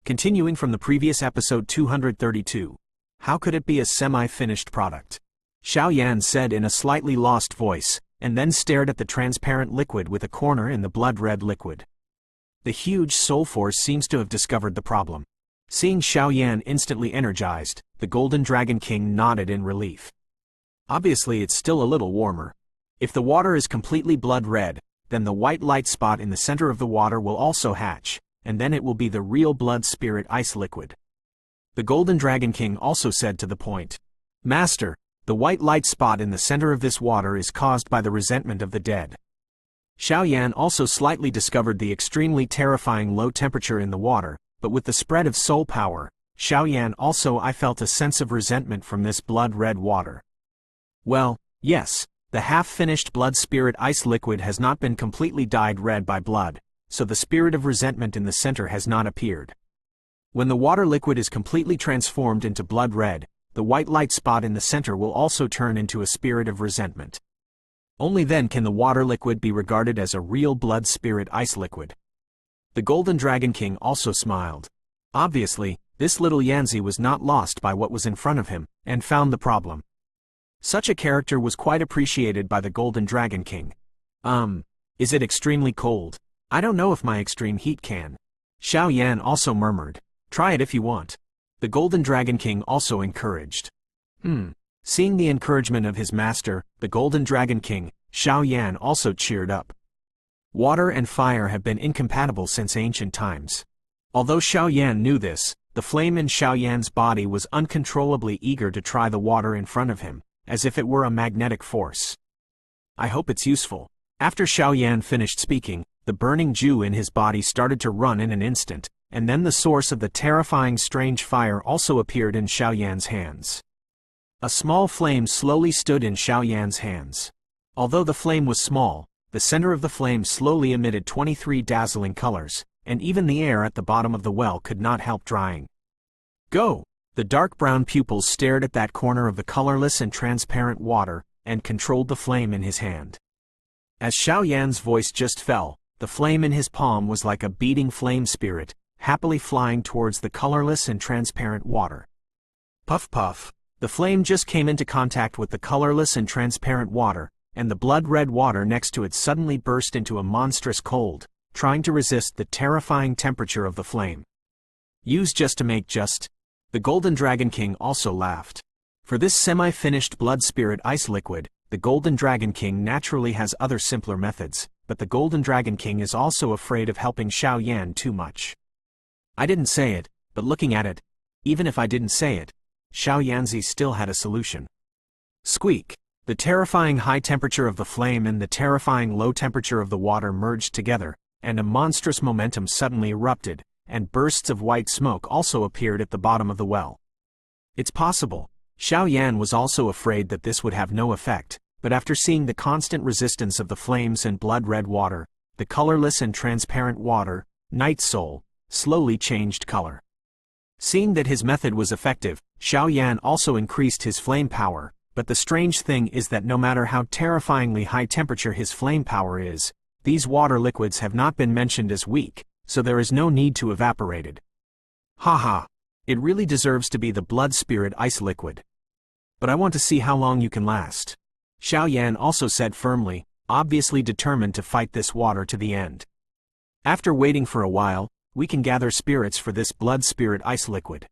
Continuing from the previous episode 232. How could it be a semi-finished product? Xiao Yan said in a slightly lost voice, and then stared at the transparent liquid with a corner in the blood-red liquid. The huge soul force seems to have discovered the problem. Seeing Xiao Yan instantly energized, the Golden Dragon King nodded in relief. Obviously it's still a little warmer. If the water is completely blood-red, then the white light spot in the center of the water will also hatch, and then it will be the real blood spirit ice liquid. The Golden Dragon King also said to the point, "Master, the white light spot in the center of this water is caused by the resentment of the dead." Xiao Yan also slightly discovered the extremely terrifying low temperature in the water, but with the spread of soul power, Xiao Yan also I felt a sense of resentment from this blood-red water. Well, yes, the half-finished blood spirit ice liquid has not been completely dyed red by blood, so the spirit of resentment in the center has not appeared. When the water liquid is completely transformed into blood red, the white light spot in the center will also turn into a spirit of resentment. Only then can the water liquid be regarded as a real blood spirit ice liquid. The Golden Dragon King also smiled. Obviously, this little Yanzi was not lost by what was in front of him, and found the problem. Such a character was quite appreciated by the Golden Dragon King. Is it extremely cold? I don't know if my extreme heat can. Xiao Yan also murmured, "Try it if you want." The Golden Dragon King also encouraged. Seeing the encouragement of his master, the Golden Dragon King, Xiao Yan also cheered up. Water and fire have been incompatible since ancient times. Although Xiao Yan knew this, the flame in Xiao Yan's body was uncontrollably eager to try the water in front of him, as if it were a magnetic force. I hope it's useful. After Xiao Yan finished speaking, the burning Jew in his body started to run in an instant, and then the source of the terrifying strange fire also appeared in Xiao Yan's hands. A small flame slowly stood in Xiao Yan's hands. Although the flame was small, the center of the flame slowly emitted 23 dazzling colors, and even the air at the bottom of the well could not help drying. Go! The dark brown pupils stared at that corner of the colorless and transparent water, and controlled the flame in his hand. As Xiao Yan's voice just fell, the flame in his palm was like a beating flame spirit, happily flying towards the colorless and transparent water. Puff puff, the flame just came into contact with the colorless and transparent water, and the blood-red water next to it suddenly burst into a monstrous cold, trying to resist the terrifying temperature of the flame. Used just to make just. The Golden Dragon King also laughed. For this semi-finished blood spirit ice liquid, the Golden Dragon King naturally has other simpler methods, but the Golden Dragon King is also afraid of helping Xiao Yan too much. I didn't say it, but looking at it, even if I didn't say it, Xiao Yanzi still had a solution. Squeak! The terrifying high temperature of the flame and the terrifying low temperature of the water merged together, and a monstrous momentum suddenly erupted, and bursts of white smoke also appeared at the bottom of the well. It's possible. Xiao Yan was also afraid that this would have no effect, but after seeing the constant resistance of the flames and blood-red water, the colorless and transparent water, Night Soul, slowly changed color. Seeing that his method was effective, Xiao Yan also increased his flame power, but the strange thing is that no matter how terrifyingly high temperature his flame power is, these water liquids have not been mentioned as weak, so there is no need to evaporate it. Haha! It really deserves to be the blood spirit ice liquid. But I want to see how long you can last. Xiao Yan also said firmly, obviously determined to fight this water to the end. After waiting for a while, we can gather spirits for this blood spirit ice liquid.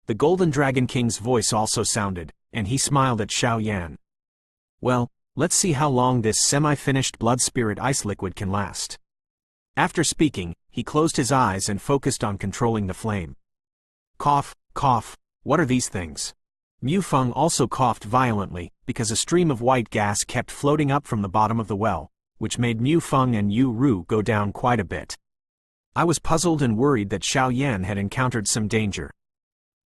The Golden Dragon King's voice also sounded, and he smiled at Xiao Yan. Well, let's see how long this semi-finished blood spirit ice liquid can last. After speaking, he closed his eyes and focused on controlling the flame. Cough, cough, what are these things? Mu Feng also coughed violently, because a stream of white gas kept floating up from the bottom of the well, which made Mu Feng and Yu Ru go down quite a bit. I was puzzled and worried that Xiao Yan had encountered some danger.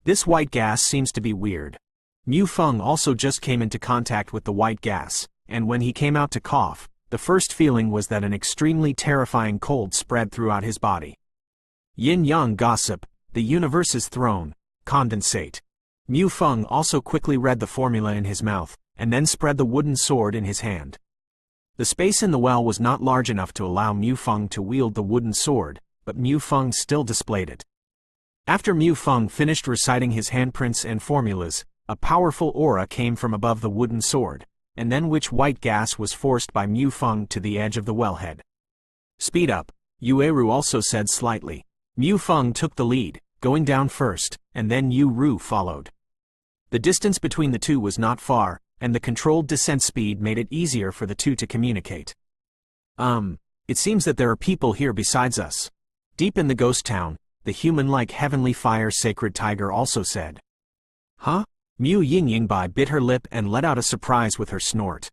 This white gas seems to be weird. Mu Feng also just came into contact with the white gas, and when he came out to cough, the first feeling was that an extremely terrifying cold spread throughout his body. Yin-yang gossip, the universe's throne, condensate. Mu Feng also quickly read the formula in his mouth, and then spread the wooden sword in his hand. The space in the well was not large enough to allow Mu Feng to wield the wooden sword, but Mu Feng still displayed it. After Mu Feng finished reciting his handprints and formulas, a powerful aura came from above the wooden sword, and then white gas was forced by Mu Feng to the edge of the wellhead. Speed up, Yueru also said slightly. Mu Feng took the lead, going down first, and then Yu Ru followed. The distance between the two was not far, and the controlled descent speed made it easier for the two to communicate. It seems that there are people here besides us. Deep in the ghost town, the human-like heavenly fire sacred tiger also said. Huh? Mu Yingyingbai bit her lip and let out a surprise with her snort.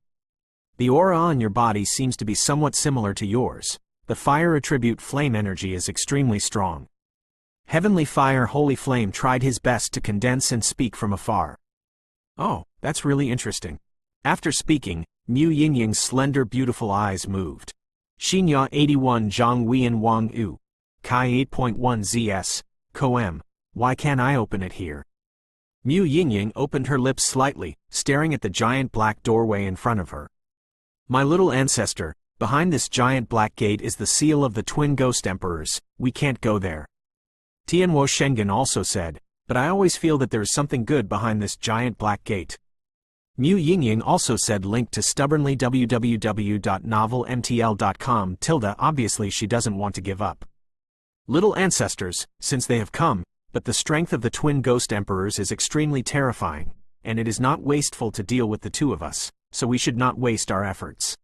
The aura on your body seems to be somewhat similar to yours. The fire attribute flame energy is extremely strong. Heavenly Fire Holy Flame tried his best to condense and speak from afar. Oh, that's really interesting. After speaking, Mu Yingying's slender beautiful eyes moved. Xinya 81 Zhang Wian Wang U. Kai 8.1 ZS, Koem, why can't I open it here? Mu Yingying opened her lips slightly, staring at the giant black doorway in front of her. My little ancestor, behind this giant black gate is the seal of the twin ghost emperors, we can't go there. Tianwo Shengen also said, but I always feel that there is something good behind this giant black gate. Mu Yingying also said linked to stubbornly www.novelmtl.com obviously she doesn't want to give up. Little ancestors, since they have come, but the strength of the twin ghost emperors is extremely terrifying, and it is not wasteful to deal with the two of us, so we should not waste our efforts.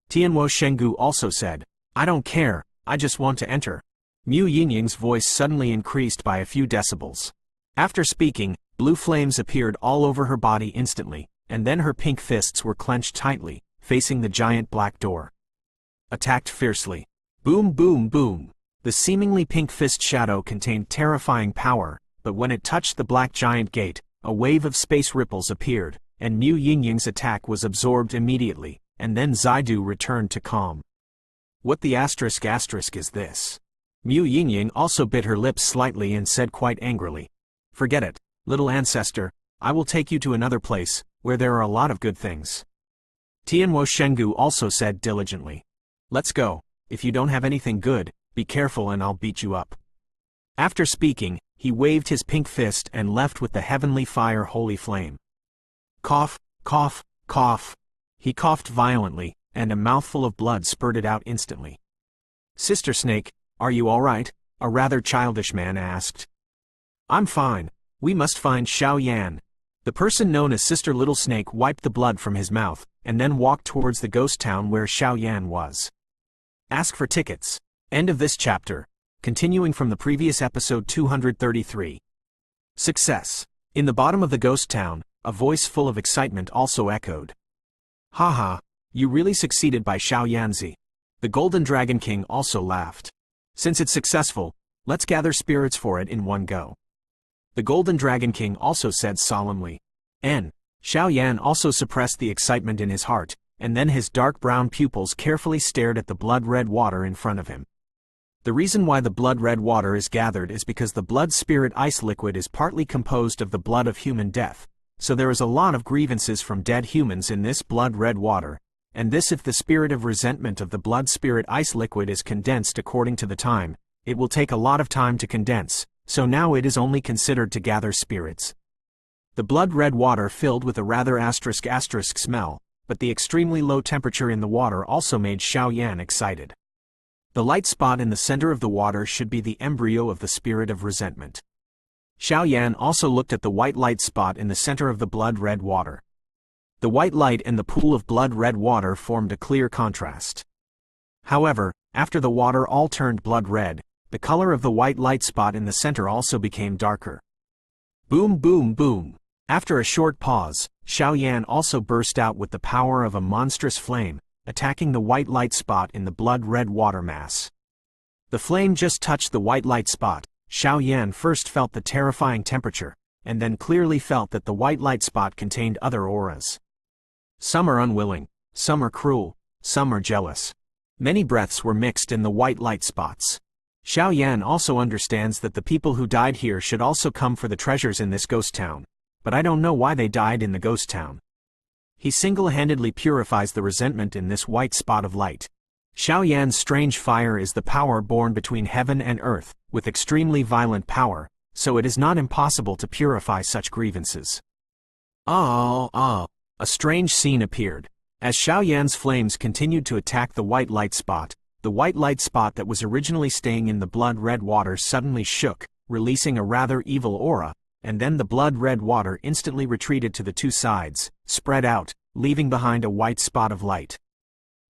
Tianwo Shengu also said, I don't care, I just want to enter. Mu Yingying's voice suddenly increased by a few decibels. After speaking, blue flames appeared all over her body instantly, and then her pink fists were clenched tightly, facing the giant black door. Attacked fiercely. Boom boom boom. The seemingly pink fist shadow contained terrifying power, but when it touched the black giant gate, a wave of space ripples appeared, and Mu Yingying's attack was absorbed immediately, and then Zaidu returned to calm. What the asterisk is this? Mu Yingying also bit her lips slightly and said quite angrily. Forget it, little ancestor, I will take you to another place, where there are a lot of good things. Tianwo Shengu also said diligently. Let's go, if you don't have anything good, be careful and I'll beat you up. After speaking, he waved his pink fist and left with the heavenly fire holy flame. Cough, cough, cough. He coughed violently, and a mouthful of blood spurted out instantly. Sister Snake, are you all right? A rather childish man asked. I'm fine. We must find Xiao Yan. The person known as Sister Little Snake wiped the blood from his mouth, and then walked towards the ghost town where Xiao Yan was. Ask for tickets. End of this chapter. Continuing from the previous episode 233. Success. In the bottom of the ghost town, a voice full of excitement also echoed. Haha, you really succeeded by Xiao Yanzi. The Golden Dragon King also laughed. Since it's successful, let's gather spirits for it in one go. The Golden Dragon King also said solemnly. Xiao Yan also suppressed the excitement in his heart, and then his dark brown pupils carefully stared at the blood-red water in front of him. The reason why the blood-red water is gathered is because the blood spirit ice liquid is partly composed of the blood of human death, so there is a lot of grievances from dead humans in this blood-red water, and this if the spirit of resentment of the blood spirit ice liquid is condensed according to the time, it will take a lot of time to condense, so now it is only considered to gather spirits. The blood-red water filled with a rather asterisk smell, but the extremely low temperature in the water also made Xiao Yan excited. The light spot in the center of the water should be the embryo of the spirit of resentment. Xiao Yan also looked at the white light spot in the center of the blood-red water. The white light and the pool of blood-red water formed a clear contrast. However, after the water all turned blood-red, the color of the white light spot in the center also became darker. Boom boom boom. After a short pause, Xiao Yan also burst out with the power of a monstrous flame, attacking the white light spot in the blood-red water mass. The flame just touched the white light spot. Xiao Yan first felt the terrifying temperature, and then clearly felt that the white light spot contained other auras. Some are unwilling, some are cruel, some are jealous. Many breaths were mixed in the white light spots. Xiao Yan also understands that the people who died here should also come for the treasures in this ghost town, but I don't know why they died in the ghost town. He single-handedly purifies the resentment in this white spot of light. Xiao Yan's strange fire is the power born between heaven and earth, with extremely violent power, so it is not impossible to purify such grievances. A strange scene appeared. As Xiaoyan's flames continued to attack the white light spot that was originally staying in the blood-red water suddenly shook, releasing a rather evil aura, and then the blood-red water instantly retreated to the two sides, spread out, leaving behind a white spot of light.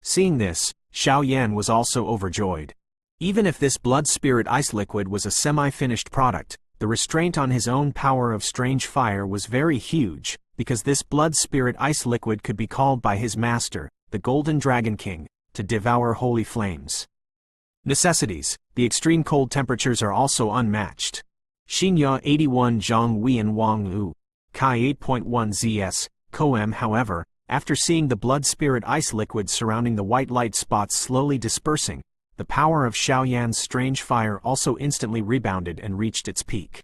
Seeing this, Xiaoyan was also overjoyed. Even if this blood spirit ice liquid was a semi-finished product, the restraint on his own power of strange fire was very huge, because this blood spirit ice liquid could be called by his master, the Golden Dragon King, to devour holy flames. Necessities: the extreme cold temperatures are also unmatched. Xinya 81 Zhang Wian Wang Wu, Kai 8.1 ZS, Koem. However, after seeing the blood spirit ice liquid surrounding the white light spots slowly dispersing, the power of Xiaoyan's strange fire also instantly rebounded and reached its peak.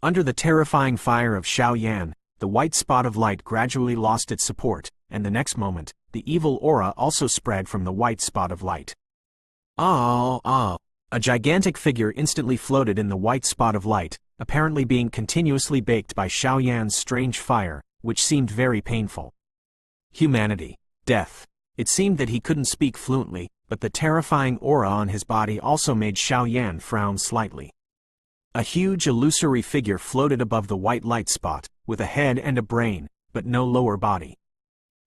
Under the terrifying fire of Xiaoyan, the white spot of light gradually lost its support, and the next moment, the evil aura also spread from the white spot of light. A gigantic figure instantly floated in the white spot of light, apparently being continuously baked by Xiaoyan's strange fire, which seemed very painful. Humanity. Death. It seemed that he couldn't speak fluently, but the terrifying aura on his body also made Xiaoyan frown slightly. A huge illusory figure floated above the white light spot, with a head and a brain, but no lower body.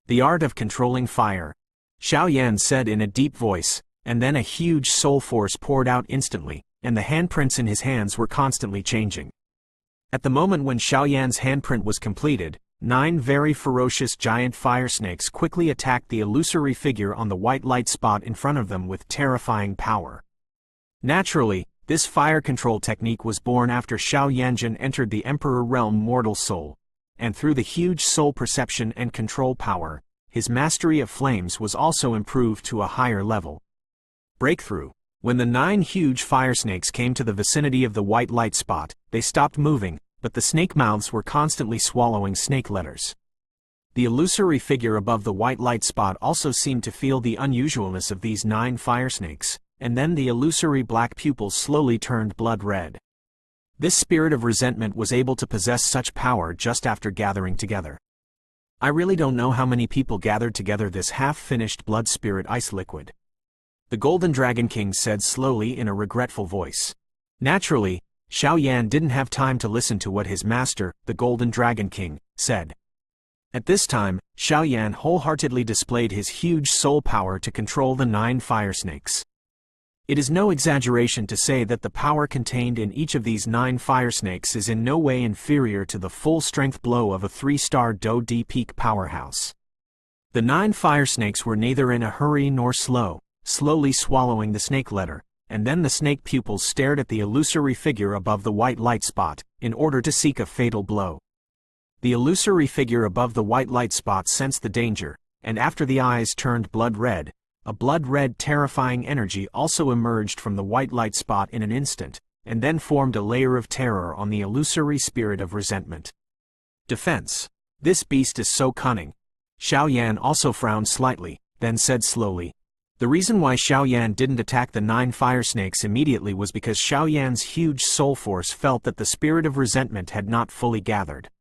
The art of controlling fire, Xiaoyan said in a deep voice, and then a huge soul force poured out instantly, and the handprints in his hands were constantly changing. At the moment when Xiaoyan's handprint was completed, 9 very ferocious giant fire snakes quickly attacked the illusory figure on the white light spot in front of them with terrifying power. Naturally, this fire control technique was born after Xiao Yanjun entered the Emperor Realm Mortal Soul, and through the huge soul perception and control power, his mastery of flames was also improved to a higher level. Breakthrough. When the 9 huge fire snakes came to the vicinity of the white light spot, they stopped moving, but the snake mouths were constantly swallowing snake letters. The illusory figure above the white light spot also seemed to feel the unusualness of these 9 fire snakes, and then the illusory black pupils slowly turned blood red. This spirit of resentment was able to possess such power just after gathering together. I really don't know how many people gathered together this half-finished blood spirit ice liquid. The Golden Dragon King said slowly in a regretful voice. Naturally, Xiaoyan didn't have time to listen to what his master, the Golden Dragon King, said. At this time, Xiaoyan wholeheartedly displayed his huge soul power to control the 9 fire snakes. It is no exaggeration to say that the power contained in each of these 9 fire snakes is in no way inferior to the full-strength blow of a 3-star Do D peak powerhouse. The 9 fire snakes were neither in a hurry nor slow, slowly swallowing the snake letter, and then the snake pupils stared at the illusory figure above the white light spot, in order to seek a fatal blow. The illusory figure above the white light spot sensed the danger, and after the eyes turned blood red, a blood-red terrifying energy also emerged from the white light spot in an instant, and then formed a layer of terror on the illusory spirit of resentment. Defense. This beast is so cunning. Xiaoyan also frowned slightly, then said slowly. The reason why Xiaoyan didn't attack the 9 fire snakes immediately was because Xiaoyan's huge soul force felt that the spirit of resentment had not fully gathered.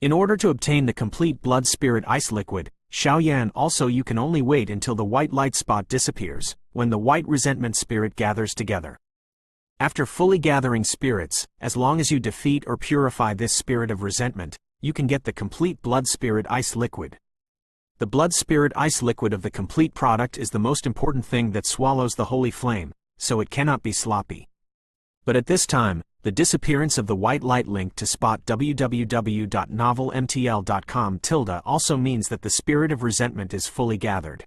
In order to obtain the complete blood spirit ice liquid, Xiaoyan also you can only wait until the white light spot disappears, when the white resentment spirit gathers together. After fully gathering spirits, as long as you defeat or purify this spirit of resentment, you can get the complete blood spirit ice liquid. The blood spirit ice liquid of the complete product is the most important thing that swallows the holy flame, so it cannot be sloppy. But at this time, the disappearance of the white light link to spot www.novelmtl.com also means that the spirit of resentment is fully gathered.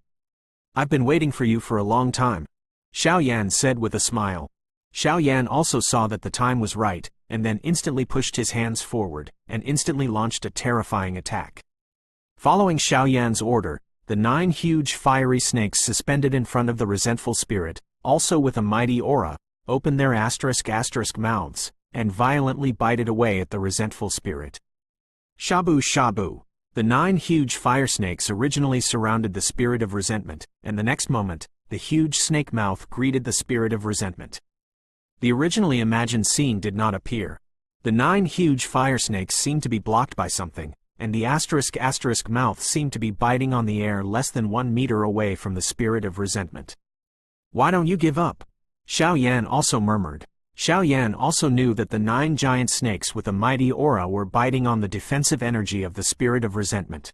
I've been waiting for you for a long time, Xiaoyan said with a smile. Xiaoyan also saw that the time was right, and then instantly pushed his hands forward, and instantly launched a terrifying attack. Following Xiaoyan's order, the 9 huge fiery snakes suspended in front of the resentful spirit, also with a mighty aura, opened their *** mouths, and violently bited away at the resentful spirit. Shabu shabu. The 9 huge fire snakes originally surrounded the spirit of resentment, and the next moment, the huge snake mouth greeted the spirit of resentment. The originally imagined scene did not appear, The 9 huge fire snakes seemed to be blocked by something, and the asterisk mouth seemed to be biting on the air less than 1 meter away from the spirit of resentment. "Why don't you give up?" Xiao Yan also murmured. Xiao Yan also knew that the 9 giant snakes with a mighty aura were biting on the defensive energy of the spirit of resentment.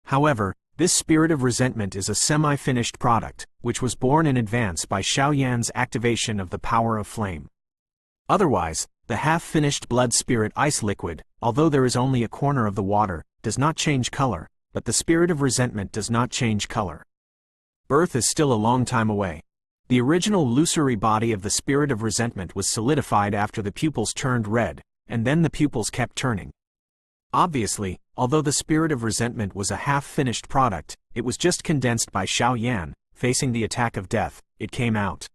However, this spirit of resentment is a semi-finished product, which was born in advance by Xiao Yan's activation of the power of flame. Otherwise, the half-finished blood spirit ice liquid, although there is only a corner of the water, does not change color, but the spirit of resentment does not change color. Birth is still a long time away. The original illusory body of the spirit of resentment was solidified after the pupils turned red, and then the pupils kept turning. Obviously, although the spirit of resentment was a half-finished product, it was just condensed by Xiao Yan, facing the attack of death. It came out.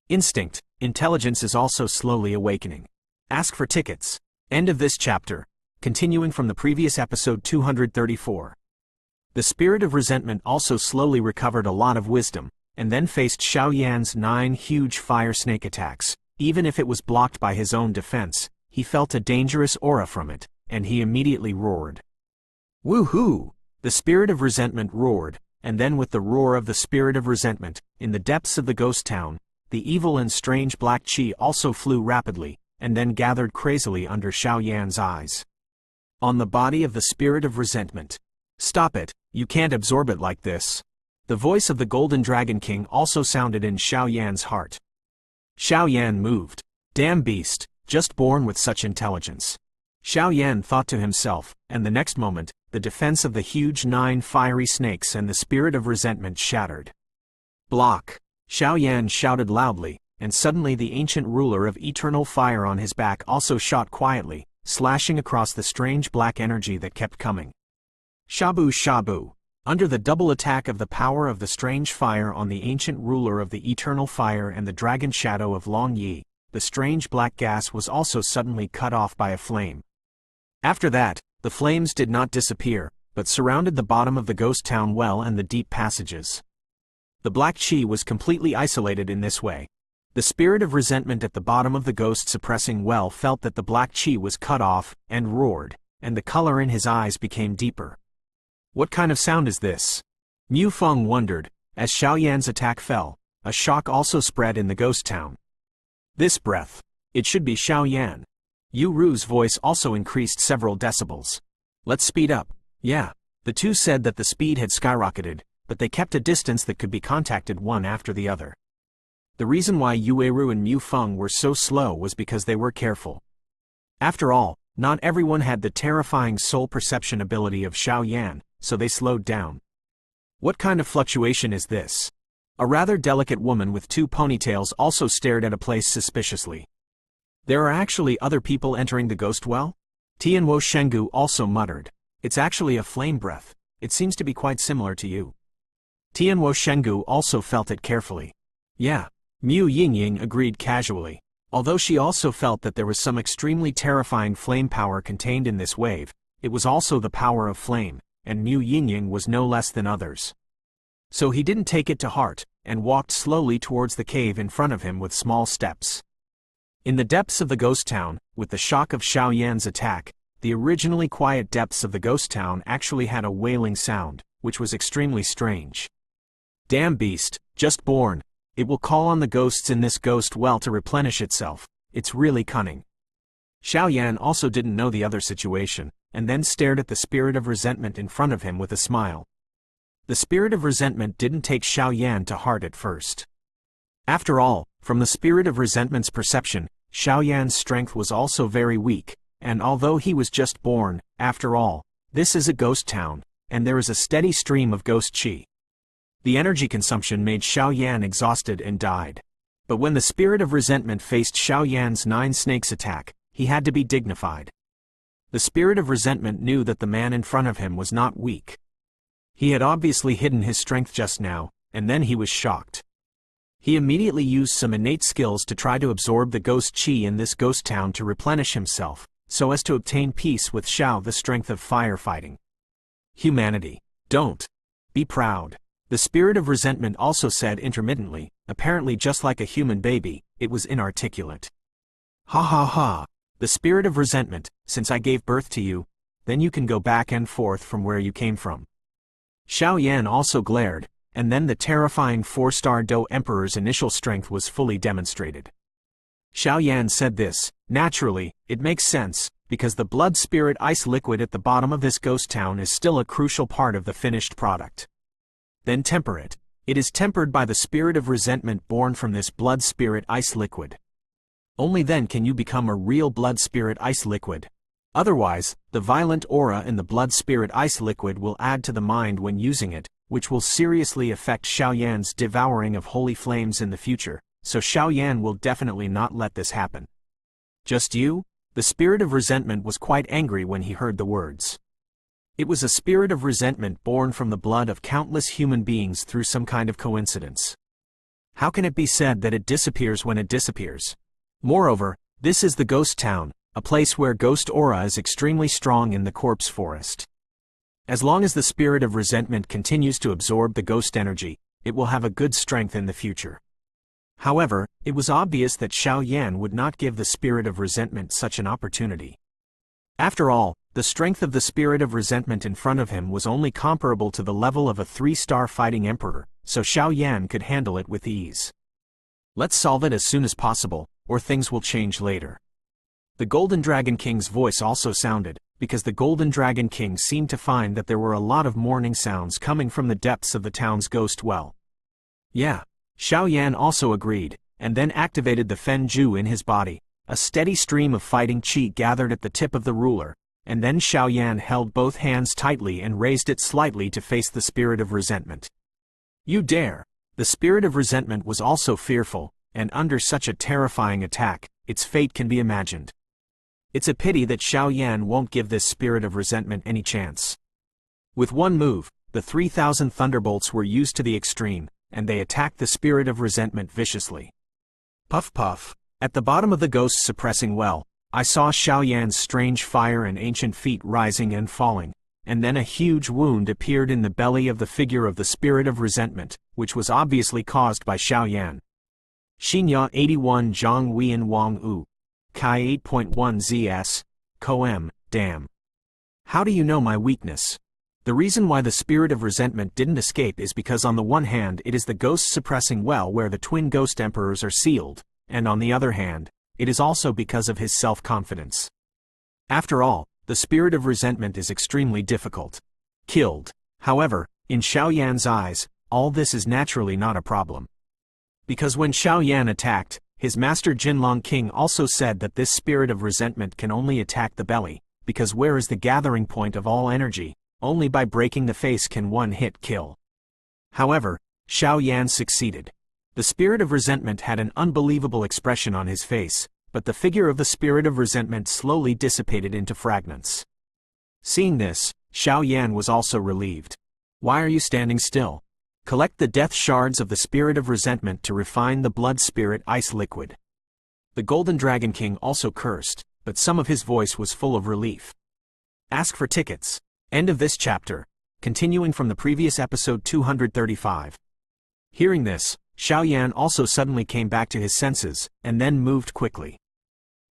Instinct, intelligence is also slowly awakening. Ask for tickets. End of this chapter. Continuing from the previous episode 234. The spirit of resentment also slowly recovered a lot of wisdom, and then faced Xiao Yan's 9 huge fire snake attacks. Even if it was blocked by his own defense, he felt a dangerous aura from it, and he immediately roared. Woohoo! The spirit of resentment roared, and then with the roar of the spirit of resentment, in the depths of the ghost town, the evil and strange black chi also flew rapidly, and then gathered crazily under Xiao Yan's eyes. On the body of the spirit of resentment. Stop it, you can't absorb it like this. The voice of the Golden Dragon King also sounded in Xiao Yan's heart. Xiao Yan moved. Damn beast, just born with such intelligence. Xiao Yan thought to himself, and the next moment, the defense of the huge 9 fiery snakes and the spirit of resentment shattered. Block! Xiao Yan shouted loudly, and suddenly the ancient ruler of eternal fire on his back also shot quietly, slashing across the strange black energy that kept coming. Shabu Shabu! Under the double attack of the power of the strange fire on the ancient ruler of the eternal fire and the dragon shadow of Long Yi, the strange black gas was also suddenly cut off by a flame. After that, the flames did not disappear, but surrounded the bottom of the ghost town well and the deep passages. The black chi was completely isolated in this way. The spirit of resentment at the bottom of the ghost suppressing well felt that the black chi was cut off, and roared, and the color in his eyes became deeper. What kind of sound is this? Mu Feng wondered. As Xiao Yan's attack fell, a shock also spread in the ghost town. This breath. It should be Xiao Yan. Yu Ru's voice also increased several decibels. Let's speed up. Yeah. The two said that the speed had skyrocketed, but they kept a distance that could be contacted one after the other. The reason why Yu Ru and Mu Feng were so slow was because they were careful. After all, not everyone had the terrifying soul perception ability of Xiao Yan, so they slowed down. What kind of fluctuation is this? A rather delicate woman with 2 ponytails also stared at a place suspiciously. There are actually other people entering the ghost well? Tianwo Shengu also muttered. It's actually a flame breath. It seems to be quite similar to you. Tianwo Shengu also felt it carefully. Yeah. Mu Yingying agreed casually. Although she also felt that there was some extremely terrifying flame power contained in this wave, it was also the power of flame, and Mu Yingying was no less than others. So he didn't take it to heart, and walked slowly towards the cave in front of him with small steps. In the depths of the ghost town, with the shock of Xiao Yan's attack, the originally quiet depths of the ghost town actually had a wailing sound, which was extremely strange. Damn beast, just born. It will call on the ghosts in this ghost well to replenish itself. It's really cunning. Xiao Yan also didn't know the other situation, and then stared at the spirit of resentment in front of him with a smile. The spirit of resentment didn't take Xiao Yan to heart at first. After all, from the spirit of resentment's perception, Xiao Yan's strength was also very weak, and although he was just born, after all, this is a ghost town, and there is a steady stream of ghost chi. The energy consumption made Xiao Yan exhausted and died. But when the spirit of resentment faced Xiao Yan's 9 snakes attack, he had to be dignified. The spirit of resentment knew that the man in front of him was not weak. He had obviously hidden his strength just now, and then he was shocked. He immediately used some innate skills to try to absorb the ghost chi in this ghost town to replenish himself, so as to obtain peace with Xiao, the strength of firefighting. Humanity. Don't. Be proud. The spirit of resentment also said intermittently, apparently just like a human baby. It was inarticulate. Ha ha ha. the spirit of resentment, since I gave birth to you, then you can go back and forth from where you came from. Xiao Yan also glared, and then the terrifying 4-star Do Emperor's initial strength was fully demonstrated. Xiao Yan said this, naturally, it makes sense, because the blood spirit ice liquid at the bottom of this ghost town is still a crucial part of the finished product. Then temper it. It is tempered by the spirit of resentment born from this blood spirit ice liquid. Only then can you become a real blood spirit ice liquid. Otherwise, the violent aura in the blood spirit ice liquid will add to the mind when using it, which will seriously affect Xiao Yan's devouring of holy flames in the future, so Xiao Yan will definitely not let this happen. Just you? The spirit of resentment was quite angry when he heard the words. It was a spirit of resentment born from the blood of countless human beings through some kind of coincidence. How can it be said that it disappears when it disappears? Moreover, this is the ghost town, a place where ghost aura is extremely strong in the corpse forest. As long as the spirit of resentment continues to absorb the ghost energy, it will have a good strength in the future. However, it was obvious that Xiao Yan would not give the spirit of resentment such an opportunity. After all, the strength of the spirit of resentment in front of him was only comparable to the level of a 3-star fighting emperor, so Xiao Yan could handle it with ease. Let's solve it as soon as possible, or things will change later. The Golden Dragon King's voice also sounded, because the Golden Dragon King seemed to find that there were a lot of mourning sounds coming from the depths of the town's ghost well. Yeah. Xiao Yan also agreed, and then activated the Fen Ju in his body. A steady stream of fighting qi gathered at the tip of the ruler, and then Xiao Yan held both hands tightly and raised it slightly to face the spirit of resentment. You dare! The spirit of resentment was also fearful, and under such a terrifying attack, its fate can be imagined. It's a pity that Xiao Yan won't give this spirit of resentment any chance. With one move, the 3,000 thunderbolts were used to the extreme, and they attacked the spirit of resentment viciously. Puff puff. At the bottom of the ghost suppressing well, I saw Xiao Yan's strange fire and ancient feet rising and falling, and then a huge wound appeared in the belly of the figure of the spirit of resentment, which was obviously caused by Xiao Yan. Xinya 81 Zhang Huiyan Wang U. Kai 8.1 ZS. Koem, damn. How do you know my weakness? The reason why the spirit of resentment didn't escape is because on the one hand it is the ghost suppressing well where the twin ghost emperors are sealed, and on the other hand, it is also because of his self-confidence. After all, the spirit of resentment is extremely difficult. Killed. However, in Xiao Yan's eyes, all this is naturally not a problem. Because when Xiao Yan attacked, his master Jinlong King also said that this spirit of resentment can only attack the belly, because where is the gathering point of all energy? Only by breaking the face can one hit kill. However, Xiao Yan succeeded. The spirit of resentment had an unbelievable expression on his face, but the figure of the spirit of resentment slowly dissipated into fragments. Seeing this, Xiao Yan was also relieved. Why are you standing still? Collect the death shards of the spirit of resentment to refine the blood spirit ice liquid. The Golden Dragon King also cursed, but some of his voice was full of relief. Ask for tickets. End of this chapter. Continuing from the previous episode 235. Hearing this, Xiao Yan also suddenly came back to his senses, and then moved quickly.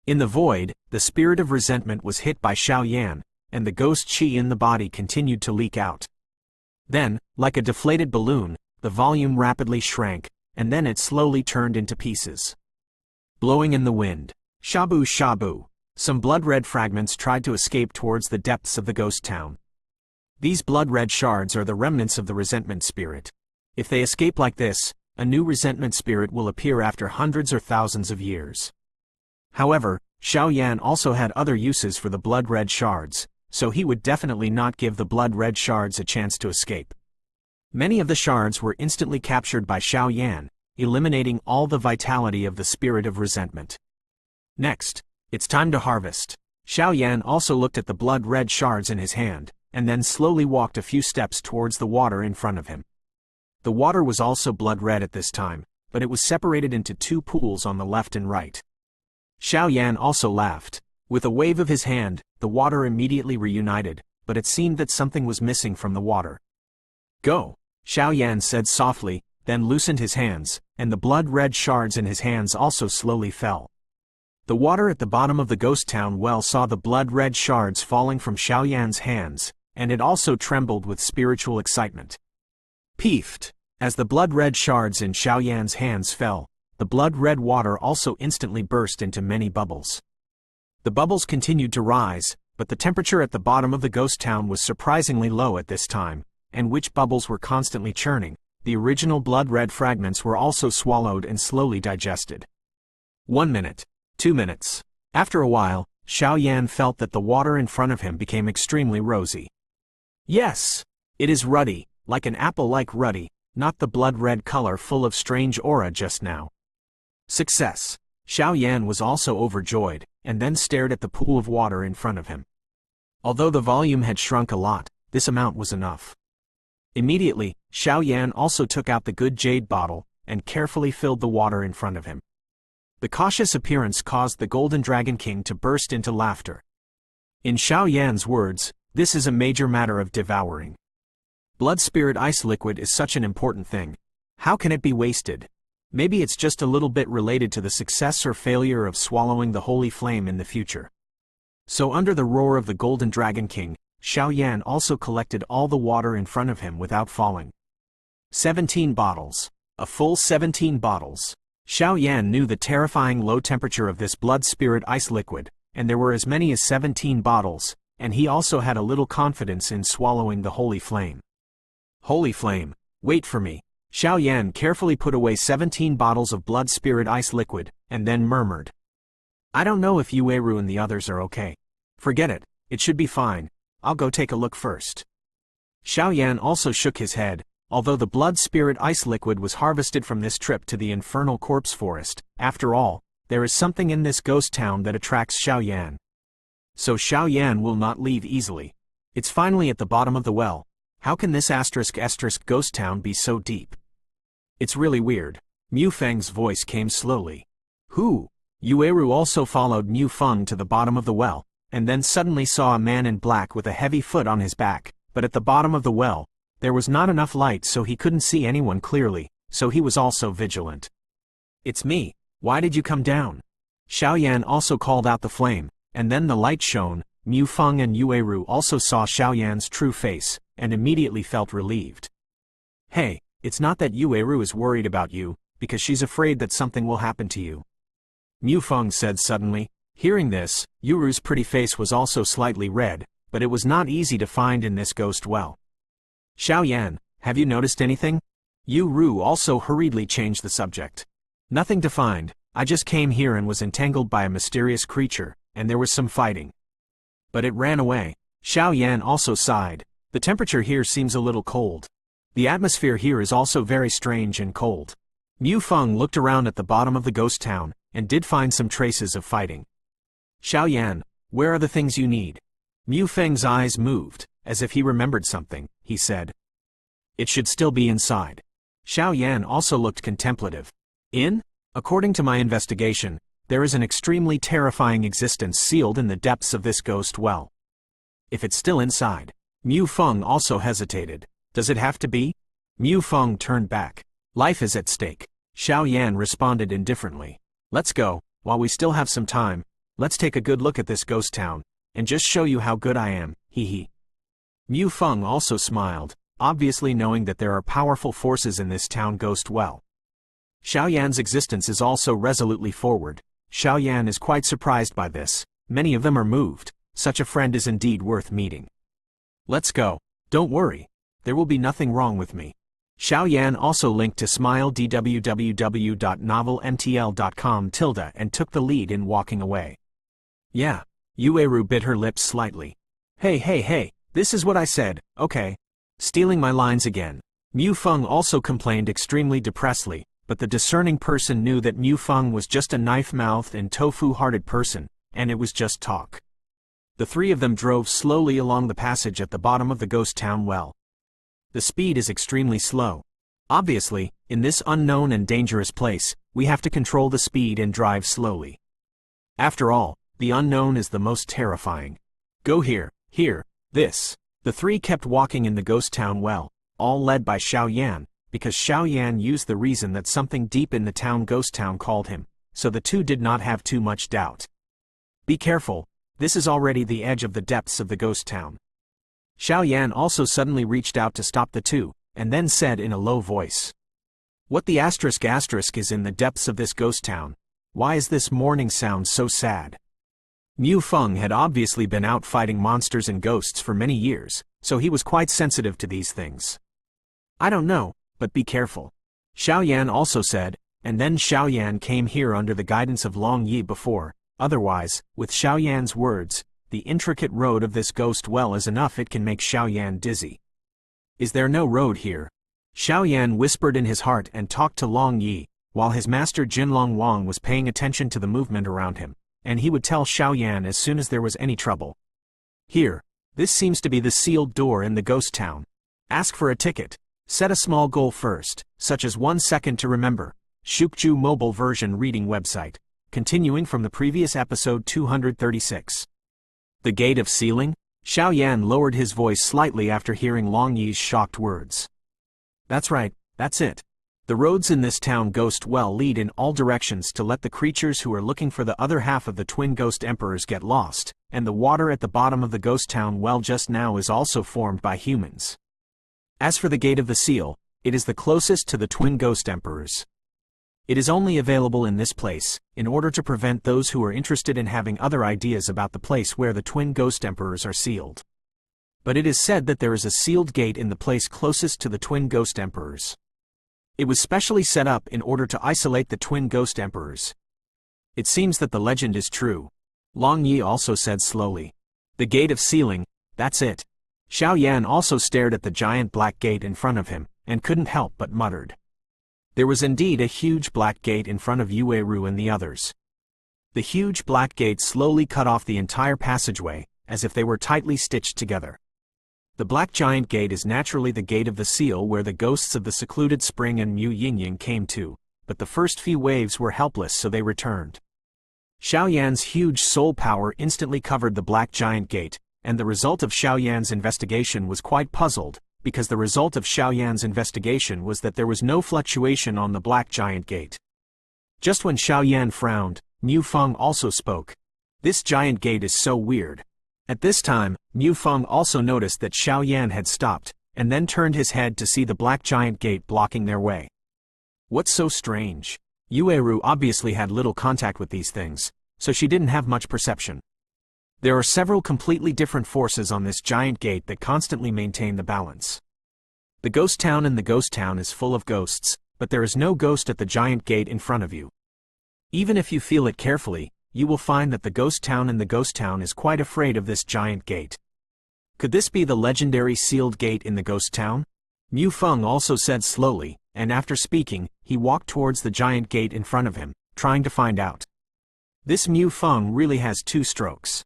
In the void, the spirit of resentment was hit by Xiao Yan, and the ghost qi in the body continued to leak out. Then, like a deflated balloon, the volume rapidly shrank, and then it slowly turned into pieces. Blowing in the wind. Shabu shabu. Some blood-red fragments tried to escape towards the depths of the ghost town. These blood-red shards are the remnants of the resentment spirit. If they escape like this, a new resentment spirit will appear after hundreds or thousands of years. However, Xiao Yan also had other uses for the blood-red shards, so he would definitely not give the blood-red shards a chance to escape. Many of the shards were instantly captured by Xiao Yan, eliminating all the vitality of the spirit of resentment. Next, it's time to harvest. Xiao Yan also looked at the blood-red shards in his hand, and then slowly walked a few steps towards the water in front of him. The water was also blood-red at this time, but it was separated into two pools on the left and right. Xiao Yan also laughed. With a wave of his hand, the water immediately reunited, but it seemed that something was missing from the water. Go! Xiao Yan said softly, then loosened his hands, and the blood-red shards in his hands also slowly fell. The water at the bottom of the ghost town well saw the blood-red shards falling from Xiaoyan's hands, and it also trembled with spiritual excitement. Peefed! As the blood-red shards in Xiaoyan's hands fell, the blood-red water also instantly burst into many bubbles. The bubbles continued to rise, but the temperature at the bottom of the ghost town was surprisingly low at this time, and which bubbles were constantly churning. The original blood-red fragments were also swallowed and slowly digested. 1 minute. 2 minutes. After a while, Xiaoyan felt that the water in front of him became extremely rosy. Yes! It is ruddy, like an apple-like ruddy, not the blood-red color full of strange aura just now. Success! Xiaoyan was also overjoyed, and then stared at the pool of water in front of him. Although the volume had shrunk a lot, this amount was enough. Immediately, Xiaoyan also took out the good jade bottle, and carefully filled the water in front of him. The cautious appearance caused the Golden Dragon King to burst into laughter. In Xiaoyan's words, this is a major matter of devouring. Blood spirit ice liquid is such an important thing. How can it be wasted? Maybe it's just a little bit related to the success or failure of swallowing the holy flame in the future. So under the roar of the Golden Dragon King, Xiaoyan also collected all the water in front of him without falling. 17 bottles. A full 17 bottles. Xiaoyan knew the terrifying low temperature of this blood spirit ice liquid, and there were as many as 17 bottles, and he also had a little confidence in swallowing the holy flame. Holy flame, wait for me. Xiaoyan carefully put away 17 bottles of blood spirit ice liquid, and then murmured. I don't know if Yueru and the others are okay. Forget it, it should be fine. I'll go take a look first. Xiaoyan also shook his head. Although the blood spirit ice liquid was harvested from this trip to the infernal corpse forest, after all, there is something in this ghost town that attracts Xiaoyan. So Xiaoyan will not leave easily. It's finally at the bottom of the well. How can this *** ghost town be so deep? It's really weird. Mu Feng's voice came slowly. Who? Yueru also followed Mu Feng to the bottom of the well, and then suddenly saw a man in black with a heavy foot on his back, but at the bottom of the well, there was not enough light so he couldn't see anyone clearly, so he was also vigilant. It's me, why did you come down? Xiaoyan also called out the flame, and then the light shone. Mu Feng and Yueru also saw Xiaoyan's true face, and immediately felt relieved. Hey, it's not that Yueru is worried about you, because she's afraid that something will happen to you. Mu Feng said suddenly. Hearing this, Yueru's pretty face was also slightly red, but it was not easy to find in this ghost well. Xiaoyan, have you noticed anything? Yueru also hurriedly changed the subject. Nothing to find, I just came here and was entangled by a mysterious creature, and there was some fighting. But it ran away. Xiaoyan also sighed. The temperature here seems a little cold. The atmosphere here is also very strange and cold. Mu Feng looked around at the bottom of the ghost town, and did find some traces of fighting. Xiaoyan, where are the things you need? Mu Feng's eyes moved, as if he remembered something, he said. It should still be inside. Xiaoyan also looked contemplative. According to my investigation, there is an extremely terrifying existence sealed in the depths of this ghost well. If it's still inside. Mu Feng also hesitated. Does it have to be? Mu Feng turned back. Life is at stake. Xiaoyan responded indifferently. Let's go, while we still have some time. Let's take a good look at this ghost town, and just show you how good I am, hee. Mu Feng also smiled, obviously knowing that there are powerful forces in this town ghost well. Xiaoyan's existence is also resolutely forward. Xiaoyan is quite surprised by this. Many of them are moved. Such a friend is indeed worth meeting. Let's go. Don't worry. There will be nothing wrong with me. Xiaoyan also linked to smile.www.novelmtl.com and took the lead in walking away. Yeah. Yueru bit her lips slightly. Hey, this is what I said, okay. Stealing my lines again. Mu Feng also complained extremely depressedly, but the discerning person knew that Mu Feng was just a knife-mouthed and tofu-hearted person, and it was just talk. The three of them drove slowly along the passage at the bottom of the ghost town well. The speed is extremely slow. Obviously, in this unknown and dangerous place, we have to control the speed and drive slowly. After all, the unknown is the most terrifying. Go here, this. The three kept walking in the ghost town well, all led by Xiaoyan, because Xiaoyan used the reason that something deep in the town ghost town called him, so the two did not have too much doubt. Be careful, this is already the edge of the depths of the ghost town. Xiao Yan also suddenly reached out to stop the two, and then said in a low voice. What the asterisk is in the depths of this ghost town? Why is this morning sound so sad? Mu Feng had obviously been out fighting monsters and ghosts for many years, so he was quite sensitive to these things. I don't know, but be careful. Xiao Yan also said, and then Xiao Yan came here under the guidance of Long Yi before. Otherwise, with Xiao Yan's words, the intricate road of this ghost well is enough, it can make Xiao Yan dizzy. Is there no road here? Xiao Yan whispered in his heart and talked to Long Yi, while his master Jinlong Wang was paying attention to the movement around him, and he would tell Xiao Yan as soon as there was any trouble. Here, this seems to be the sealed door in the ghost town. Ask for a ticket. Set a small goal first, such as 1 second to remember. Shukju mobile version reading website. Continuing from the previous episode 236. The gate of sealing? Xiao Yan lowered his voice slightly after hearing Long Yi's shocked words. That's right, that's it. The roads in this town ghost well lead in all directions to let the creatures who are looking for the other half of the twin ghost emperors get lost, and the water at the bottom of the ghost town well just now is also formed by humans. As for the gate of the seal, it is the closest to the twin ghost emperors. It is only available in this place, in order to prevent those who are interested in having other ideas about the place where the twin ghost emperors are sealed. But it is said that there is a sealed gate in the place closest to the twin ghost emperors. It was specially set up in order to isolate the twin ghost emperors. It seems that the legend is true. Long Yi also said slowly. The gate of sealing, that's it. Xiao Yan also stared at the giant black gate in front of him, and couldn't help but muttered. There was indeed a huge black gate in front of Yueru and the others. The huge black gate slowly cut off the entire passageway, as if they were tightly stitched together. The black giant gate is naturally the gate of the seal where the ghosts of the secluded spring and Mu Yingying came to, but the first few waves were helpless, so they returned. Xiao Yan's huge soul power instantly covered the black giant gate, and the result of Xiao Yan's investigation was quite puzzled, because the result of Xiao Yan's investigation was that there was no fluctuation on the black giant gate. Just when Xiao Yan frowned, Mu Feng also spoke. This giant gate is so weird. At this time, Mu Feng also noticed that Xiao Yan had stopped, and then turned his head to see the black giant gate blocking their way. What's so strange? Yueru obviously had little contact with these things, so she didn't have much perception. There are several completely different forces on this giant gate that constantly maintain the balance. The ghost town in the ghost town is full of ghosts, but there is no ghost at the giant gate in front of you. Even if you feel it carefully, you will find that the ghost town in the ghost town is quite afraid of this giant gate. Could this be the legendary sealed gate in the ghost town? Mu Feng also said slowly, and after speaking, he walked towards the giant gate in front of him, trying to find out. This Mu Feng really has 2 strokes.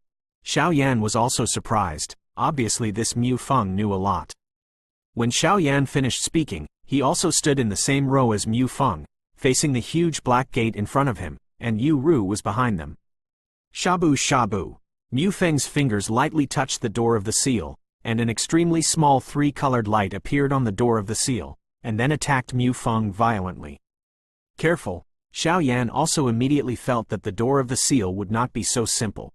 Xiao Yan was also surprised. Obviously this Mu Feng knew a lot. When Xiao Yan finished speaking, he also stood in the same row as Mu Feng, facing the huge black gate in front of him, and Yu Ru was behind them. Shabu shabu. Mu Feng's fingers lightly touched the door of the seal, and an extremely small 3-colored light appeared on the door of the seal, and then attacked Mu Feng violently. Careful. Xiao Yan also immediately felt that the door of the seal would not be so simple.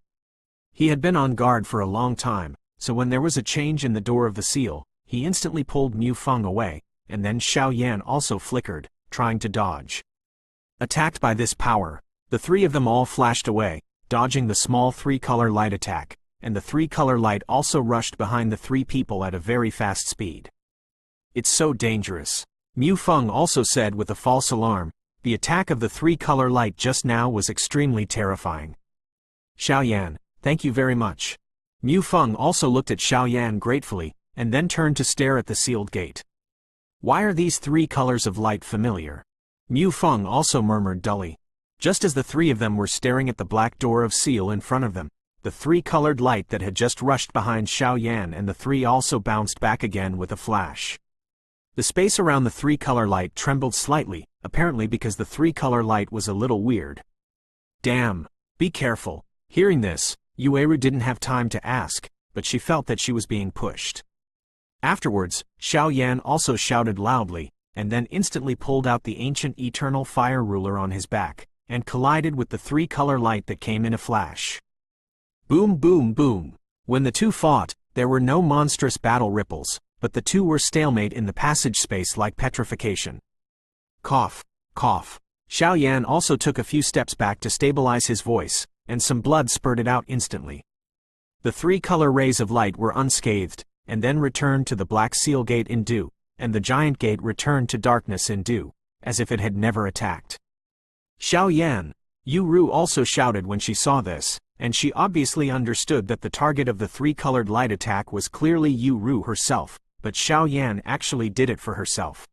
He had been on guard for a long time, so when there was a change in the door of the seal, he instantly pulled Mu Feng away, and then Xiao Yan also flickered, trying to dodge. Attacked by this power, the 3 of them all flashed away, dodging the small 3-color light attack, and the 3-color light also rushed behind the 3 people at a very fast speed. It's so dangerous. Mu Feng also said with a false alarm. The attack of the 3-color light just now was extremely terrifying. Xiao Yan, thank you very much. Mu Feng also looked at Xiao Yan gratefully, and then turned to stare at the sealed gate. Why are these 3 colors of light familiar? Mu Feng also murmured dully. Just as the 3 of them were staring at the black door of seal in front of them, the 3-colored light that had just rushed behind Xiao Yan and the 3 also bounced back again with a flash. The space around the 3-color light trembled slightly, apparently because the 3-color light was a little weird. Damn, be careful. Hearing this, Yueru didn't have time to ask, but she felt that she was being pushed. Afterwards, Xiao Yan also shouted loudly, and then instantly pulled out the ancient eternal fire ruler on his back, and collided with the three-color light that came in a flash. Boom, boom, boom. When the two fought, there were no monstrous battle ripples, but the two were stalemate in the passage space like petrification. Cough, cough. Xiao Yan also took a few steps back to stabilize his voice, and some blood spurted out instantly. The three-color rays of light were unscathed, and then returned to the Black Seal Gate in dew, and the Giant Gate returned to darkness in dew, as if it had never attacked. Xiao Yan! Yu Ru also shouted when she saw this, and she obviously understood that the target of the three-colored light attack was clearly Yu Ru herself, but Xiao Yan actually did it for herself.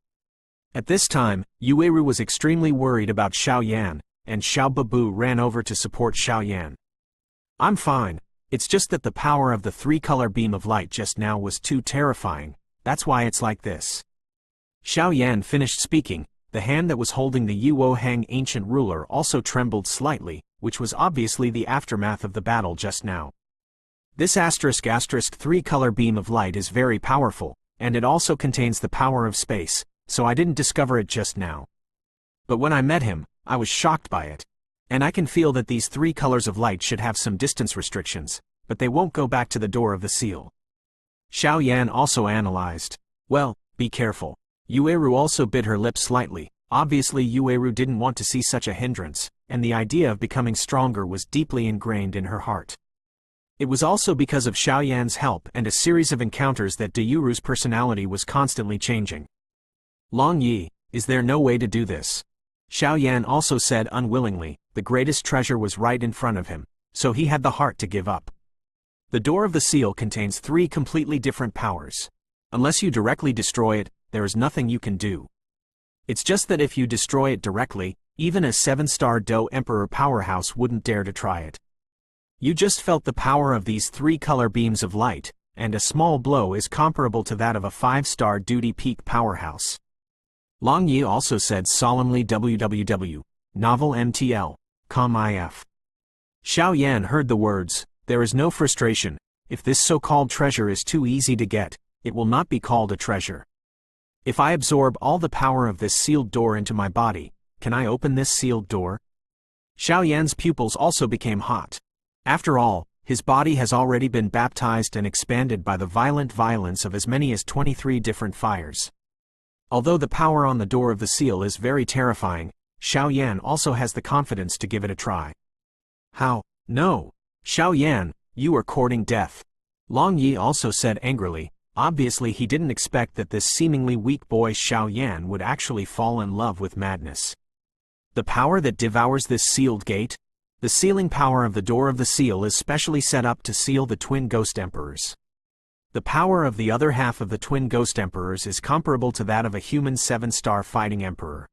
At this time, Yueru was extremely worried about Xiao Yan, and Xiao Babu ran over to support Xiao Yan. I'm fine, it's just that the power of the three-color beam of light just now was too terrifying, that's why it's like this. Xiao Yan finished speaking. The hand that was holding the Yuo Hang ancient ruler also trembled slightly, which was obviously the aftermath of the battle just now. This *** three-color beam of light is very powerful, and it also contains the power of space, so I didn't discover it just now. But when I met him, I was shocked by it. And I can feel that these three colors of light should have some distance restrictions, but they won't go back to the door of the seal. Xiao Yan also analyzed. Well, be careful. Yueru also bit her lip slightly. Obviously Yueru didn't want to see such a hindrance, and the idea of becoming stronger was deeply ingrained in her heart. It was also because of Xiao Yan's help and a series of encounters that Yueru's personality was constantly changing. Long Yi, is there no way to do this? Xiao Yan also said unwillingly. The greatest treasure was right in front of him, so he had the heart to give up. The door of the seal contains three completely different powers. Unless you directly destroy it, there is nothing you can do. It's just that if you destroy it directly, even a 7-star Do Emperor powerhouse wouldn't dare to try it. You just felt the power of these three-color beams of light, and a small blow is comparable to that of a 5-star Duty Peak powerhouse. Long Yi also said solemnly www. Novel MTL. Com.if. Xiao Yan heard the words, there is no frustration, if this so-called treasure is too easy to get, it will not be called a treasure. If I absorb all the power of this sealed door into my body, can I open this sealed door? Xiao Yan's pupils also became hot. After all, his body has already been baptized and expanded by the violent violence of as many as 23 different fires. Although the power on the door of the seal is very terrifying, Xiao Yan also has the confidence to give it a try. How? No! Xiao Yan, you are courting death. Long Yi also said angrily. Obviously he didn't expect that this seemingly weak boy Xiao Yan would actually fall in love with madness. The power that devours this sealed gate? The sealing power of the door of the seal is specially set up to seal the twin ghost emperors. The power of the other half of the twin ghost emperors is comparable to that of a human 7-star fighting emperor.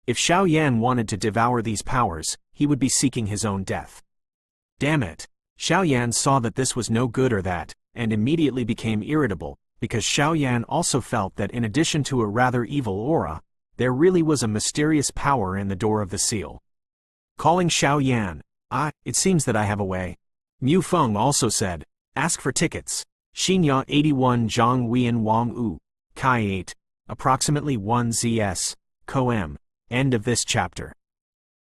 If Xiao Yan wanted to devour these powers, he would be seeking his own death. Damn it! Xiao Yan saw that this was no good or that, and immediately became irritable, because Xiao Yan also felt that in addition to a rather evil aura, there really was a mysterious power in the door of the seal. Calling Xiao Yan, it seems that I have a way. Mu Feng also said, ask for tickets. Xinya 81 Zhang Huiyan Wang U, Kai 8, approximately 1 ZS, Co M. End of this chapter.